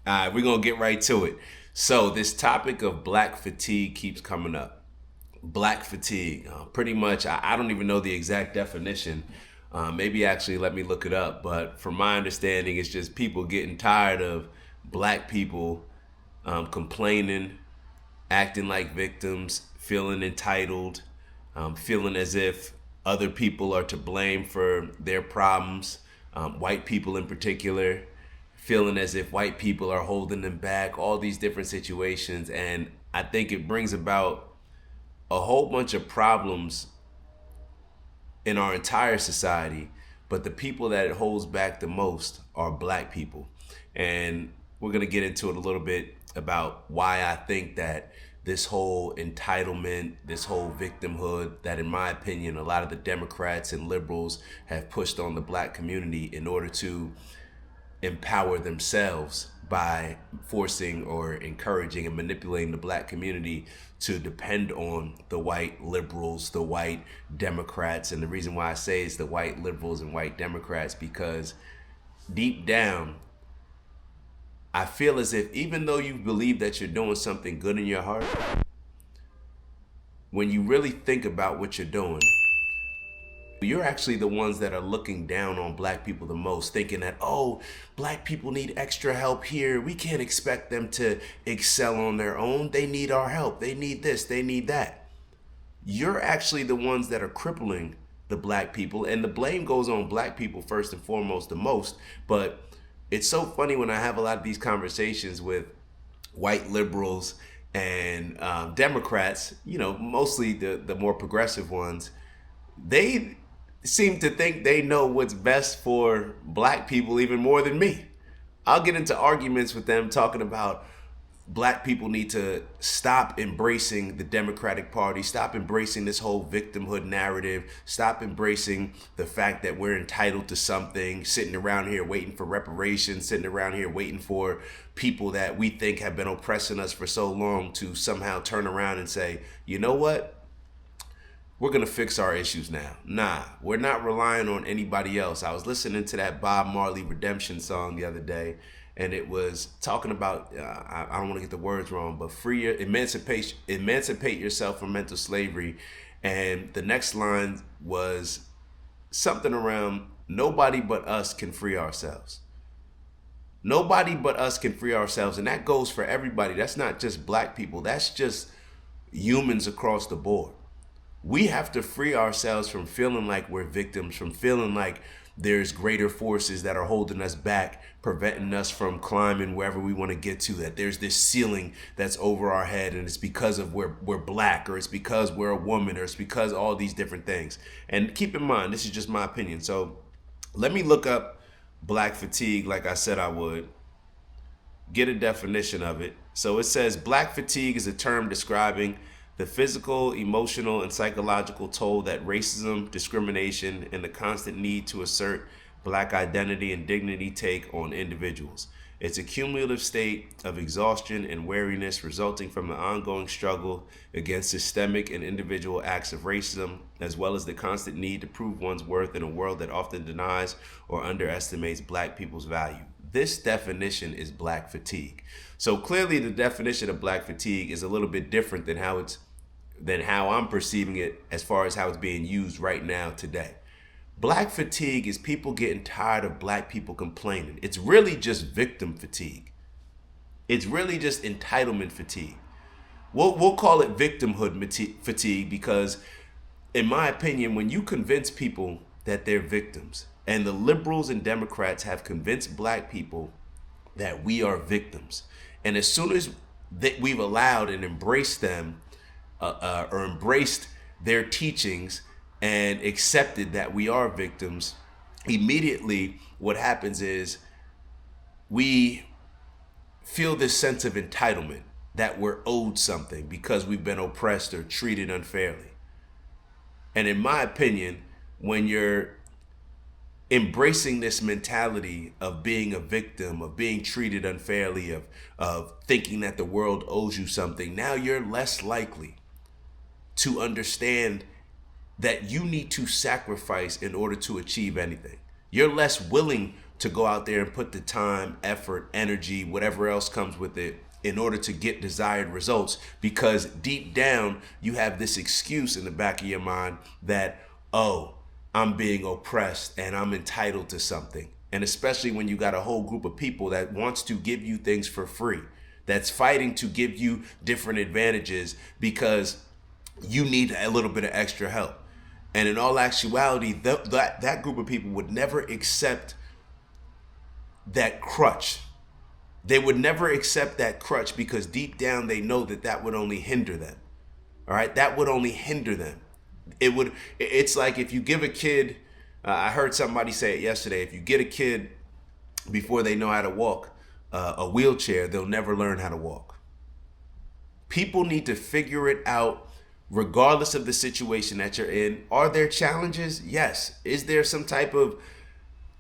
All right, we're going to get right to it. So, this topic of black fatigue keeps coming up. Black fatigue, pretty much, I don't even know the exact definition. Maybe actually let me look it up. But from my understanding, it's just people getting tired of black people complaining, acting like victims, feeling entitled, feeling as if other people are to blame for their problems, white people in particular, feeling as if white people are holding them back, all these different situations. And I think it brings about a whole bunch of problems in our entire society, but the people that it holds back the most are black people. And we're going to get into it a little bit about why I think that this whole entitlement, this whole victimhood, that in my opinion, a lot of the Democrats and liberals have pushed on the black community in order to empower themselves by forcing or encouraging and manipulating the black community to depend on the white liberals, the white Democrats. And the reason why I say it's the white liberals and white Democrats, because deep down, I feel as if even though you believe that you're doing something good in your heart, when you really think about what you're doing, you're actually the ones that are looking down on black people the most, thinking that, oh, black people need extra help here. We can't expect them to excel on their own. They need our help. They need this. They need that. You're actually the ones that are crippling the black people. And the blame goes on black people first and foremost the most. But it's so funny when I have a lot of these conversations with white liberals and Democrats, mostly the more progressive ones. They seem to think they know what's best for black people even more than me. I'll get into arguments with them talking about black people need to stop embracing the Democratic Party, stop embracing this whole victimhood narrative, stop embracing the fact that we're entitled to something, sitting around here waiting for reparations, sitting around here waiting for people that we think have been oppressing us for so long to somehow turn around and say, you know what? We're going to fix our issues now. Nah, we're not relying on anybody else. I was listening to that Bob Marley Redemption song the other day, and it was talking about, I don't want to get the words wrong, but emancipate yourself from mental slavery. And the next line was something around, nobody but us can free ourselves. Nobody but us can free ourselves. And that goes for everybody. That's not just black people. That's just humans across the board. We have to free ourselves from feeling like we're victims, from feeling like there's greater forces that are holding us back, preventing us from climbing wherever we want to get to, that there's this ceiling that's over our head, and it's because of we're black, or it's because we're a woman, or it's because all these different things. And keep in mind, this is just my opinion. So let me look up black fatigue like I said I would, get a definition of it. So it says black fatigue is a term describing the physical, emotional, and psychological toll that racism, discrimination, and the constant need to assert black identity and dignity take on individuals. It's a cumulative state of exhaustion and weariness resulting from the ongoing struggle against systemic and individual acts of racism, as well as the constant need to prove one's worth in a world that often denies or underestimates black people's value. This definition is black fatigue. So clearly the definition of black fatigue is a little bit different than how I'm perceiving it as far as how it's being used right now today. Black fatigue is people getting tired of black people complaining. It's really just victim fatigue. It's really just entitlement fatigue. We'll call it victimhood fatigue because, in my opinion, when you convince people that they're victims, and the liberals and Democrats have convinced black people that we are victims, and as soon as we've allowed and embraced them, or embraced their teachings and accepted that we are victims, immediately what happens is we feel this sense of entitlement that we're owed something because we've been oppressed or treated unfairly. And in my opinion, when you're embracing this mentality of being a victim, of being treated unfairly, of thinking that the world owes you something, now you're less likely to understand that you need to sacrifice in order to achieve anything. You're less willing to go out there and put the time, effort, energy, whatever else comes with it in order to get desired results, because deep down you have this excuse in the back of your mind that, oh, I'm being oppressed and I'm entitled to something. And especially when you got a whole group of people that wants to give you things for free, that's fighting to give you different advantages because you need a little bit of extra help. And in all actuality, that group of people would never accept that crutch. They would never accept that crutch because deep down they know that that would only hinder them. All right, that would only hinder them. It's like if you give a kid, I heard somebody say it yesterday, if you get a kid before they know how to walk, a wheelchair, they'll never learn how to walk. People need to figure it out regardless of the situation that you're in. Are there challenges? Yes. Is there some type of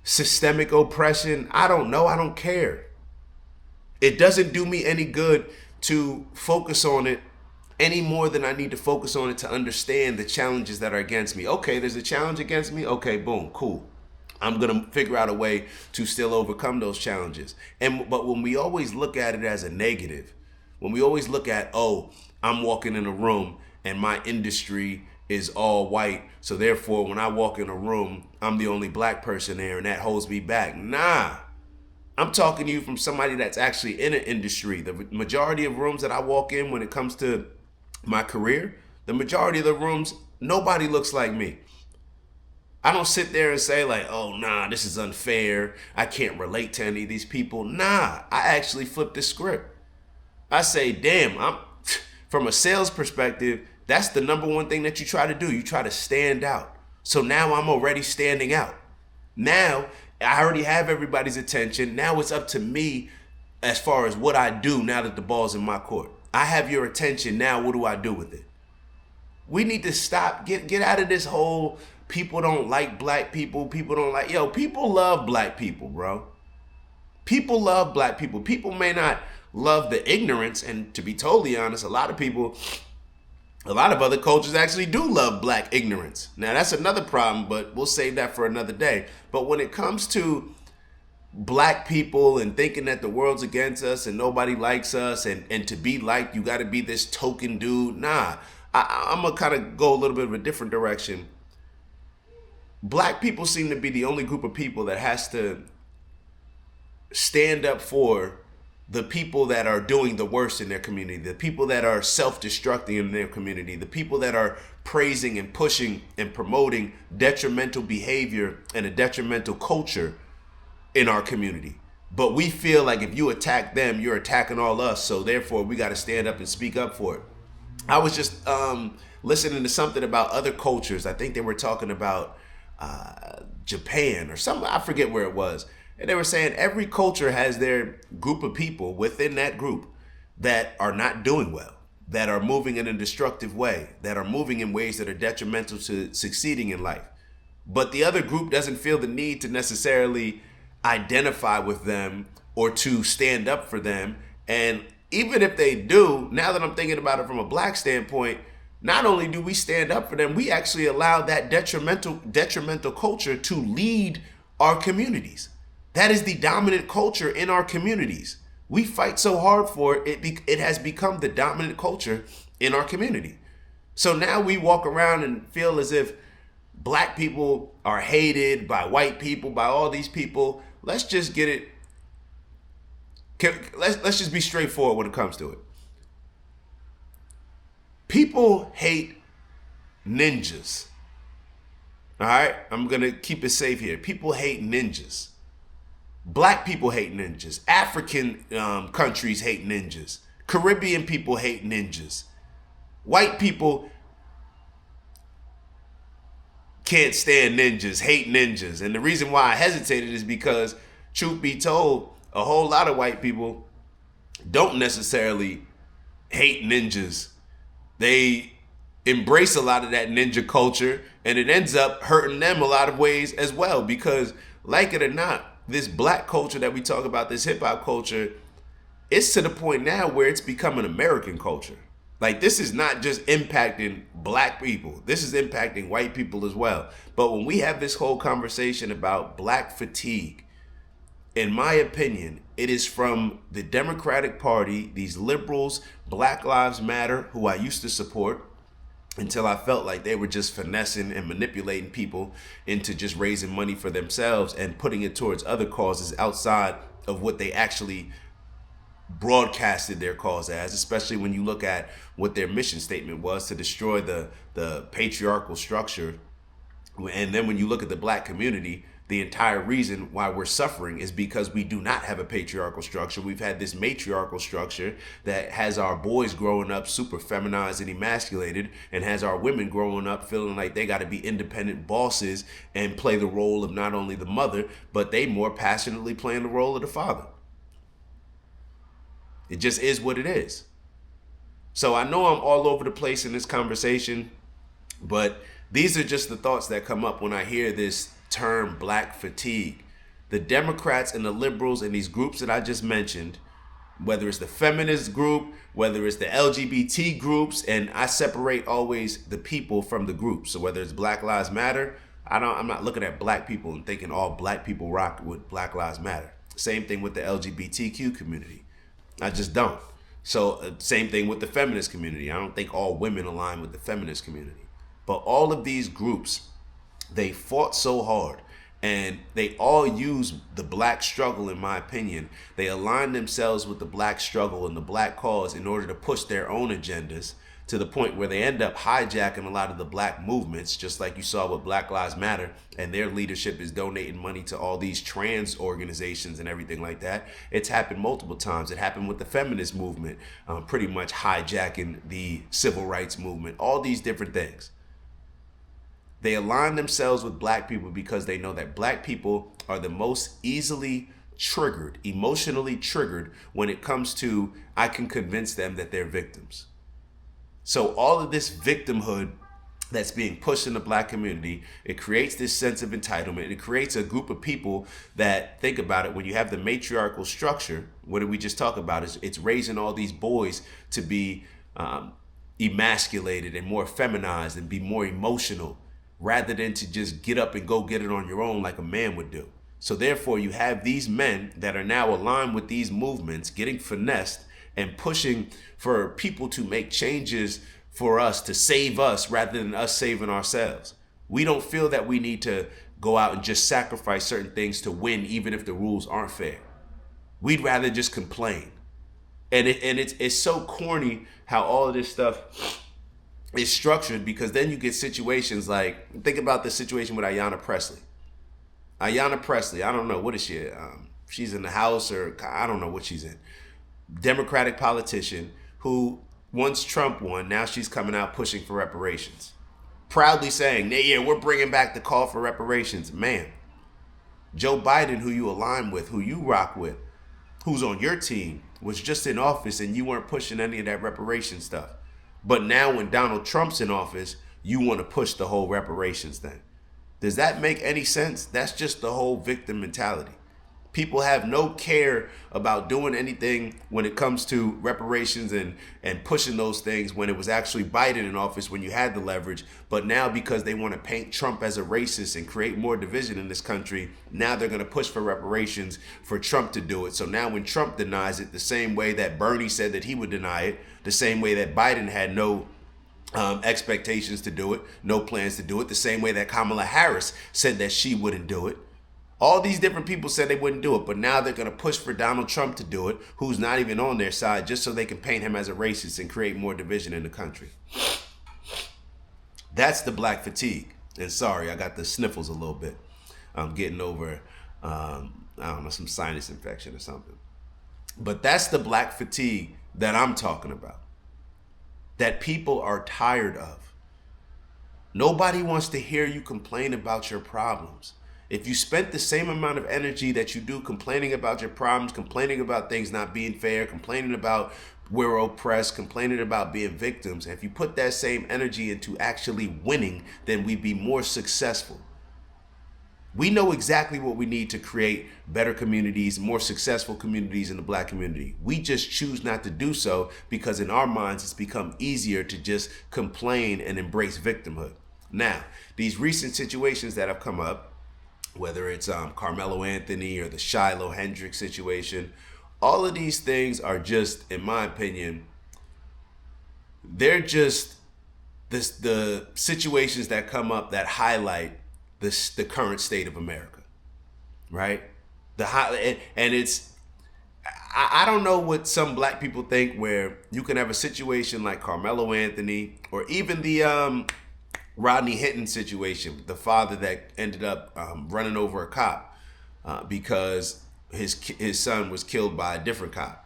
systemic oppression? I don't know. I don't care. It doesn't do me any good to focus on it any more than I need to focus on it to understand the challenges that are against me. Okay, there's a challenge against me. Okay, boom, cool. I'm going to figure out a way to still overcome those challenges. But when we always look at it as a negative, when we always look at, oh, I'm walking in a room and my industry is all white, so therefore when I walk in a room, I'm the only black person there and that holds me back. Nah, I'm talking to you from somebody that's actually in an industry. The majority of rooms that I walk in when it comes to my career, the majority of the rooms, nobody looks like me. I don't sit there and say like, oh, nah, this is unfair. I can't relate to any of these people. Nah, I actually flip the script. I say, damn, from a sales perspective, that's the number one thing that you try to do. You try to stand out. So now I'm already standing out. Now I already have everybody's attention. Now it's up to me as far as what I do now that the ball's in my court. I have your attention. Now what do I do with it? We need to stop, get out of this whole people don't like black people. People don't like, people love black people, bro. People love black people. People may not love the ignorance. And to be totally honest, a lot of other cultures actually do love black ignorance. Now that's another problem, but we'll save that for another day. But when it comes to black people and thinking that the world's against us and nobody likes us and to be liked, you got to be this token dude. Nah, I'm going to kind of go a little bit of a different direction. Black people seem to be the only group of people that has to stand up for the people that are doing the worst in their community, the people that are self-destructing in their community, the people that are praising and pushing and promoting detrimental behavior and a detrimental culture in our community. But we feel like if you attack them, you're attacking all us. So therefore, we got to stand up and speak up for it. I was just listening to something about other cultures. I think they were talking about Japan or something. I forget where it was. And they were saying every culture has their group of people within that group that are not doing well, that are moving in a destructive way, that are moving in ways that are detrimental to succeeding in life. But the other group doesn't feel the need to necessarily identify with them or to stand up for them. And even if they do, now that I'm thinking about it from a black standpoint, not only do we stand up for them, we actually allow that detrimental culture to lead our communities. That is the dominant culture in our communities. We fight so hard for it, it has become the dominant culture in our community. So now we walk around and feel as if black people are hated by white people, by all these people. Let's just get it. Let's just be straightforward when it comes to it. People hate ninjas. All right, I'm going to keep it safe here. People hate ninjas. Black people hate ninjas. African countries hate ninjas. Caribbean people hate ninjas. White people can't stand ninjas, hate ninjas. And the reason why I hesitated is because, truth be told, a whole lot of white people don't necessarily hate ninjas. They embrace a lot of that ninja culture, and it ends up hurting them a lot of ways as well. Because, like it or not, this black culture that we talk about, this hip hop culture, it's to the point now where it's become an American culture. Like, this is not just impacting black people. This is impacting white people as well. But when we have this whole conversation about black fatigue, in my opinion, it is from the Democratic Party, these liberals, Black Lives Matter, who I used to support until I felt like they were just finessing and manipulating people into just raising money for themselves and putting it towards other causes outside of what they actually broadcasted their cause as, especially when you look at what their mission statement was, to destroy the patriarchal structure. And then when you look at the black community, the entire reason why we're suffering is because we do not have a patriarchal structure. We've had this matriarchal structure that has our boys growing up super feminized and emasculated, and has our women growing up feeling like they got to be independent bosses and play the role of not only the mother, but they more passionately playing the role of the father. It just is what it is. So I know I'm all over the place in this conversation, but these are just the thoughts that come up when I hear this term black fatigue. The Democrats and the liberals and these groups that I just mentioned, whether it's the feminist group, whether it's the LGBT groups, and I separate always the people from the groups. So whether it's Black Lives Matter, I'm not looking at black people and thinking all black people rock with Black Lives Matter. Same thing with the LGBTQ community. I just don't. So same thing with the feminist community. I don't think all women align with the feminist community. But all of these groups, they fought so hard, and they all use the black struggle, in my opinion. They align themselves with the black struggle and the black cause in order to push their own agendas, to the point where they end up hijacking a lot of the black movements, just like you saw with Black Lives Matter, and their leadership is donating money to all these trans organizations and everything like that. It's happened multiple times. It happened with the feminist movement, pretty much hijacking the civil rights movement, all these different things. They align themselves with black people because they know that black people are the most easily triggered, emotionally triggered, when it comes to, I can convince them that they're victims. So all of this victimhood that's being pushed in the black community, it creates this sense of entitlement. It creates a group of people that, think about it, when you have the matriarchal structure, what did we just talk about? It's raising all these boys to be emasculated and more feminized and be more emotional, rather than to just get up and go get it on your own like a man would do. So therefore, you have these men that are now aligned with these movements, getting finessed and pushing for people to make changes for us, to save us rather than us saving ourselves. We don't feel that we need to go out and just sacrifice certain things to win, even if the rules aren't fair. We'd rather just complain. And it's so corny how all of this stuff is structured, because then you get situations like, think about the situation with Ayanna Pressley. Ayanna Pressley, I don't know, what is she? She's in the House, or I don't know what she's in. Democratic politician who, once Trump won, now she's coming out pushing for reparations. Proudly saying, yeah, we're bringing back the call for reparations. Man, Joe Biden, who you align with, who you rock with, who's on your team, was just in office and you weren't pushing any of that reparation stuff. But now when Donald Trump's in office, you want to push the whole reparations thing. Does that make any sense? That's just the whole victim mentality. People have no care about doing anything when it comes to reparations and pushing those things when it was actually Biden in office, when you had the leverage. But now, because they want to paint Trump as a racist and create more division in this country, now they're going to push for reparations for Trump to do it. So now when Trump denies it, the same way that Bernie said that he would deny it, the same way that Biden had no expectations to do it, no plans to do it, the same way that Kamala Harris said that she wouldn't do it. All these different people said they wouldn't do it, but now they're going to push for Donald Trump to do it, who's not even on their side, just so they can paint him as a racist and create more division in the country. That's the black fatigue. And sorry, I got the sniffles a little bit. I'm getting over, I don't know, some sinus infection or something. But that's the black fatigue that I'm talking about, that people are tired of. Nobody wants to hear you complain about your problems. If you spent the same amount of energy that you do complaining about your problems, complaining about things not being fair, complaining about we're oppressed, complaining about being victims, if you put that same energy into actually winning, then we'd be more successful. We know exactly what we need to create better communities, more successful communities in the black community. We just choose not to do so because in our minds it's become easier to just complain and embrace victimhood. Now, these recent situations that have come up, whether it's Carmelo Anthony or the Shiloh Hendricks situation. All of these things are just, in my opinion, they're just the situations that come up that highlight the current state of America, right? And it's, I don't know what some black people think, where you can have a situation like Carmelo Anthony, or even the Rodney Hinton situation, the father that ended up running over a cop because his son was killed by a different cop.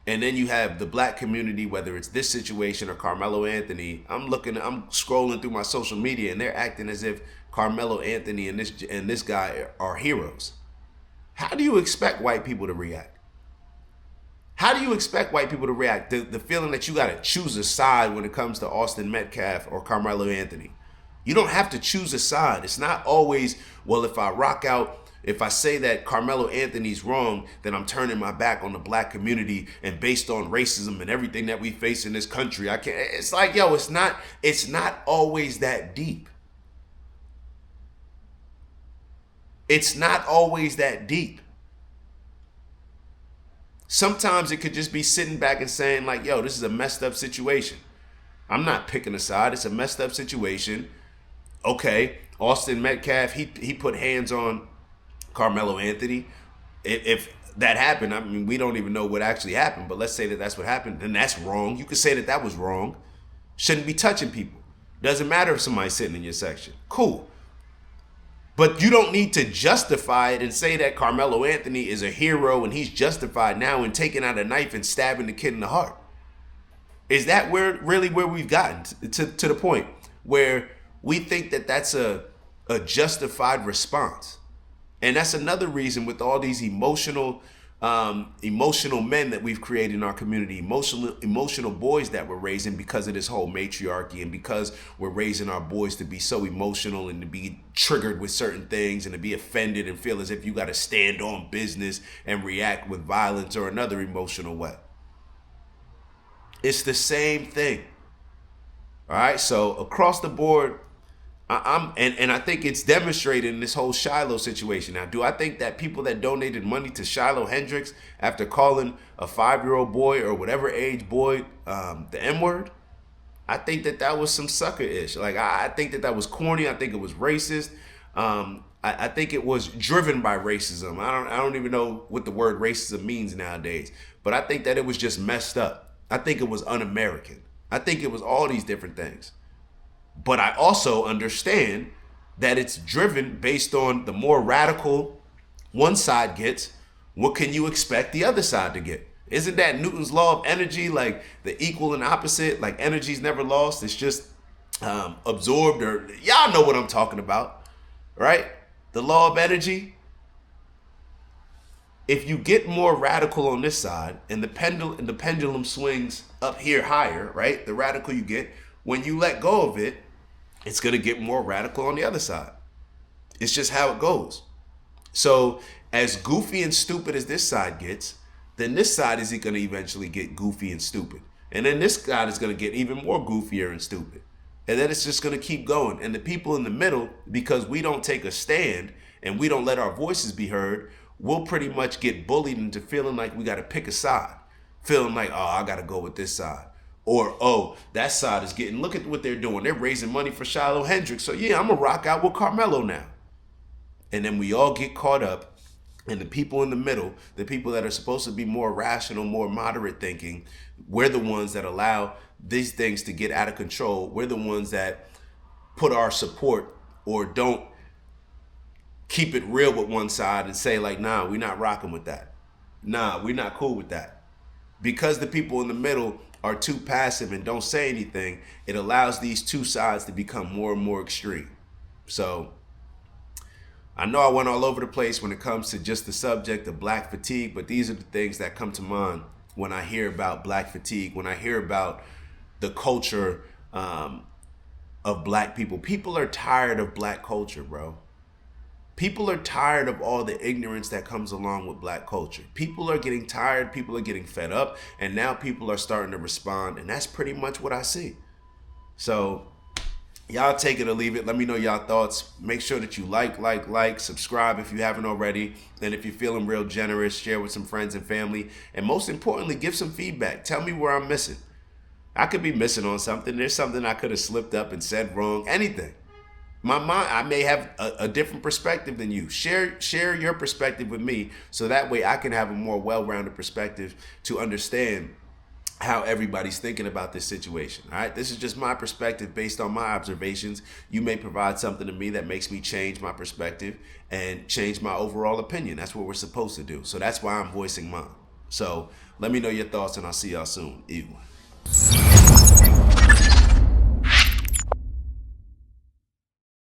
And then you have the black community, whether it's this situation or Carmelo Anthony. I'm scrolling through my social media, and they're acting as if Carmelo Anthony and this guy are heroes. How do you expect white people to react? How do you expect white people to react? The feeling that you got to choose a side when it comes to Austin Metcalf or Carmelo Anthony. You don't have to choose a side. It's not always, well, if I say that Carmelo Anthony's wrong, then I'm turning my back on the black community, and based on racism and everything that we face in this country, I can't. It's like, yo, it's not always that deep. It's not always that deep. Sometimes it could just be sitting back and saying like, yo, this is a messed up situation. I'm not picking a side. It's a messed up situation. Okay, Austin Metcalf, he put hands on Carmelo Anthony. If that happened, I mean, we don't even know what actually happened, but let's say that that's what happened, then that's wrong. You could say that that was wrong. Shouldn't be touching people. Doesn't matter if somebody's sitting in your section. Cool. But you don't need to justify it and say that Carmelo Anthony is a hero and he's justified now in taking out a knife and stabbing the kid in the heart. Is that where we've gotten to the point where we think that that's a justified response? And that's another reason, with all these emotional men that we've created in our community, emotional boys that we're raising because of this whole matriarchy, and because we're raising our boys to be so emotional and to be triggered with certain things and to be offended and feel as if you got to stand on business and react with violence or another emotional way. It's the same thing. All right. So across the board, and I think it's demonstrated in this whole Shiloh situation. Now, do I think that people that donated money to Shiloh Hendricks after calling a 5-year-old boy or whatever age boy the N-word? I think that was some sucker-ish. Like, I think that was corny. I think it was racist. I think it was driven by racism. I don't even know what the word racism means nowadays. But I think that it was just messed up. I think it was un-American. I think it was all these different things. But I also understand that it's driven based on the more radical one side gets, what can you expect the other side to get? Isn't that Newton's law of energy, like the equal and opposite? Like, energy's never lost. It's just absorbed, or y'all know what I'm talking about, right? The law of energy. If you get more radical on this side and the pendulum swings up here higher, right? The radical you get, when you let go of it, it's going to get more radical on the other side. It's just how it goes. So as goofy and stupid as this side gets, then this side is going to eventually get goofy and stupid. And then this side is going to get even more goofier and stupid. And then it's just going to keep going. And the people in the middle, because we don't take a stand and we don't let our voices be heard, we'll pretty much get bullied into feeling like we got to pick a side. Feeling like, oh, I got to go with this side. Or, oh, that side is getting, look at what they're doing. They're raising money for Shiloh Hendricks. So, yeah, I'm going to rock out with Carmelo now. And then we all get caught up. And the people in the middle, the people that are supposed to be more rational, more moderate thinking, we're the ones that allow these things to get out of control. We're the ones that put our support, or don't keep it real with one side and say like, nah, we're not rocking with that. Nah, we're not cool with that. Because the people in the middle are too passive and don't say anything, it allows these two sides to become more and more extreme. So I know I went all over the place when it comes to just the subject of black fatigue, but these are the things that come to mind when I hear about black fatigue, when I hear about the culture of black people. People are tired of black culture, bro. People are tired of all the ignorance that comes along with black culture. People are getting tired. People are getting fed up. And now people are starting to respond. And that's pretty much what I see. So Y'all take it or leave it. Let me know y'all thoughts. Make sure that you like, subscribe if you haven't already. And if you're feeling real generous, share with some friends and family. And most importantly, give some feedback. Tell me where I'm missing. I could be missing on something. There's something I could have slipped up and said wrong. Anything. My mind, I may have a different perspective than you. Share your perspective with me, so that way I can have a more well-rounded perspective to understand how everybody's thinking about this situation. All right, this is just my perspective based on my observations. You may provide something to me that makes me change my perspective and change my overall opinion. That's what we're supposed to do. So that's why I'm voicing mine. So let me know your thoughts, and I'll see y'all soon. Ew.